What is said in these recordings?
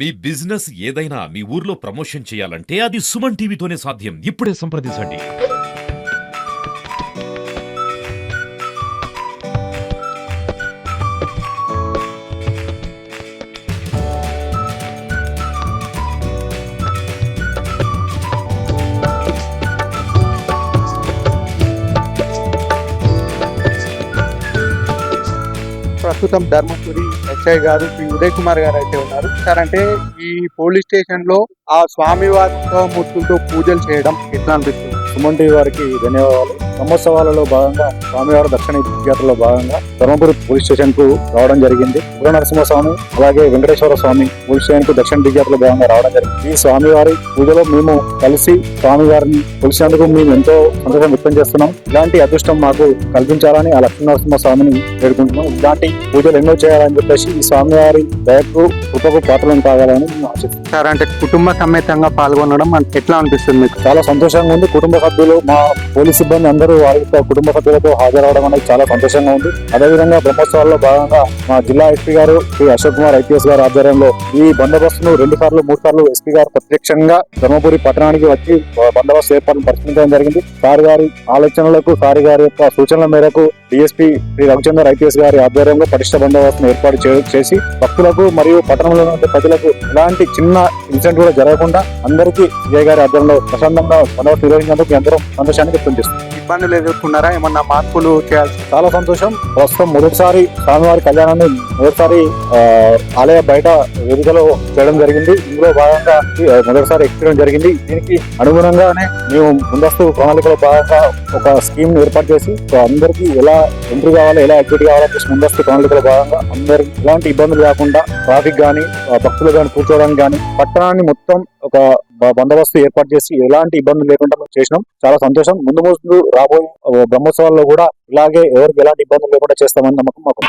మీ business ఏదైనా మీ ఊర్లో promotion చేయాలంటే అది సుమన్ టీవీతోనే సాధ్యం. ఇప్పుడే సంప్రదించండి. ప్రస్తుతం ధర్మపురి ఎస్ఐ గారు శ్రీ ఉదయ్ కుమార్ గారు అయితే ఉన్నారు. సార్, అంటే ఈ పోలీస్ స్టేషన్ లో ఆ స్వామివారితో మూర్తులతో పూజలు చేయడం ఎట్లా అనిపిస్తుంది? సుమన్ టీవీ వారికి ధన్యవాదాలు. బ్రహ్మోత్సవాలలో భాగంగా స్వామివారి దక్షిణ యాత్రలో భాగంగా ధర్మపురి పోలీస్ స్టేషన్ కు రావడం జరిగింది. ఉగ్ర నరసింహస్వామి అలాగే వెంకటేశ్వర స్వామి పోలీస్ స్టేషన్ కు దక్షిణ యాత్రలో భాగంగా రావడం జరిగింది. ఈ స్వామివారి పూజలో మేము కలిసి స్వామివారిని కొలిసినందుకు మేము ఎంతో సంతోషం వ్యక్తం చేస్తున్నాం. ఇలాంటి అదృష్టం మాకు కల్పించాలని ఆ లక్ష్మీ నరసింహ స్వామిని వేడుకుంటున్నాం. ఇలాంటి పూజలు ఎన్నో చేయాలని చెప్పేసి ఈ స్వామివారి దయకు కృపకు పాత్రలను కావాలని ఆశిస్తున్నాం. సార్, అంటే కుటుంబ సమేతంగా పాల్గొనడం ఎట్లా అనిపిస్తుంది మీకు? చాలా సంతోషంగా ఉంది. కుటుంబ సభ్యులు, మా పోలీస్ సిబ్బంది అందరూ వారి యొక్క కుటుంబ సభ్యులతో హాజరవడం అనేది చాలా సంతోషంగా ఉంది. అదేవిధంగా బ్రహ్మోత్సవాల్లో భాగంగా మా జిల్లా ఎస్పీ గారు శ్రీ అశోక్ కుమార్ ఐపీఎస్ గారు ఆధ్వర్యంలో ఈ బందోబస్తును 2 సార్లు 3 సార్లు ఎస్పీ గారు ప్రత్యక్షంగా ధర్మపురి పట్టణానికి వచ్చి బందోబస్తు ఏర్పాట్లు పరిశీలించడం జరిగింది. సార్ గారి ఆలోచనలకు, సార్ గారి యొక్క సూచనల మేరకు డిఎస్పీ శ్రీ రవిచందర్ ఐపీఎస్ గారి ఆధ్వర్యంలో పటిష్ట బందోబస్తును ఏర్పాటు చేసి భక్తులకు మరియు పట్టణంలో ఉన్న ప్రజలకు ఎలాంటి చిన్న ఇన్సిడెంట్ కూడా జరగకుండా అందరికీ విజయ్ గారి ఆధ్వర్యంలో ప్రశాంతంగా బందోబస్తు నిర్వహించినందుకు అందరం సంతోషాన్ని వ్యక్తం చేస్తుంది. ఇబ్బందులు ఎదుర్కొన్నారా? ఏమన్నా మార్పులు చేయాల్సి? చాలా సంతోషం. ప్రస్తుతం మొదటిసారి స్వామివారి కళ్యాణాన్ని మొదటిసారి ఆలయ బయట వేదికలో చేయడం జరిగింది. ఇందులో భాగంగా మొదటిసారి ఎక్స్పీరియన్స్ జరిగింది. దీనికి అనుగుణంగానే మేము ముందస్తు ప్రణాళికలో భాగంగా ఒక స్కీమ్ ఏర్పాటు చేసి అందరికీ ఎలా ఎంట్రీ కావాలో, ఎలా ఎగ్జిట్ కావాలో ముందస్తు ప్రణాళికలో భాగంగా అందరికి ఎలాంటి ఇబ్బందులు కాకుండా ట్రాఫిక్ కానీ భక్తులు కానీ కూర్చోవడానికి కానీ పట్టణాన్ని మొత్తం ఒక బందోబస్తు ఏర్పాటు చేసి ఎలాంటి ఇబ్బందులు లేకుండా మేము చేసినాం. చాలా సంతోషం. ముందు రాబోయే బ్రహ్మోత్సవాల్లో కూడా ఇలాగే ఎవరికి ఎలాంటి ఇబ్బందులు లేకుండా చేస్తామని నమ్మకం మాకు.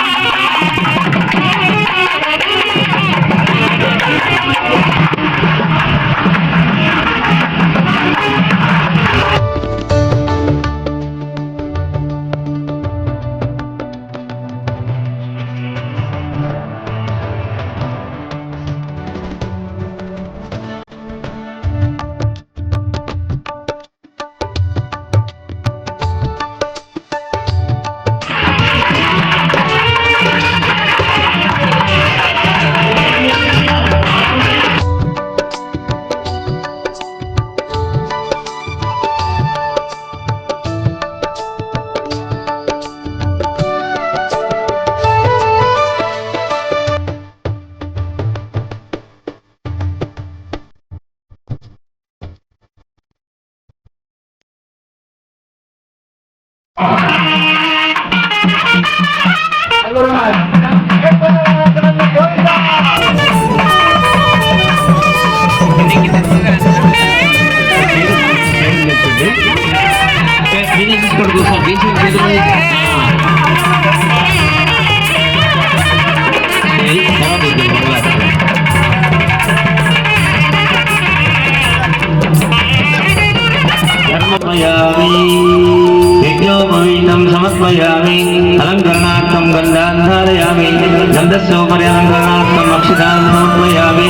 यज्ञोपवीतं समर्पयामि अलङ्करणार्थं गन्धान् धारयामि गन्धस्योपरि अक्षतान् समर्पयामि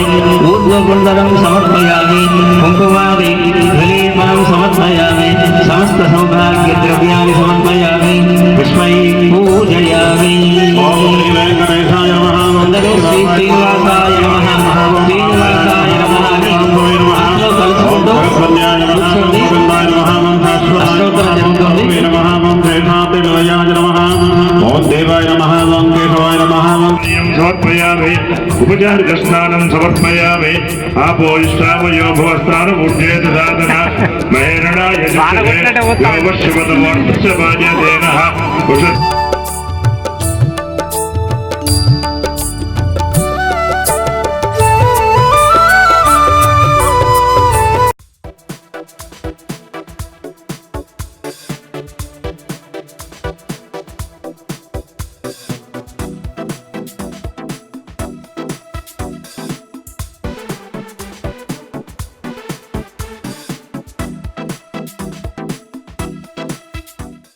ऊर्ध्वकुण्डलं समर्पयामि कुङ्कुमादि धूलीफलं समर्पयामि समस्त सौभाग्यद्रव्याणि समर्पयामि पुष्पै पूजयामि। ओम श्री वेंकटेशाय नमः। श्री श्रीनिवासाय नमः। श्रीनिवासाय नमः। उपचार स्नानं समर्पयामि आपोष्टावयो भवस्नानपूज्येत साधना महेरणाय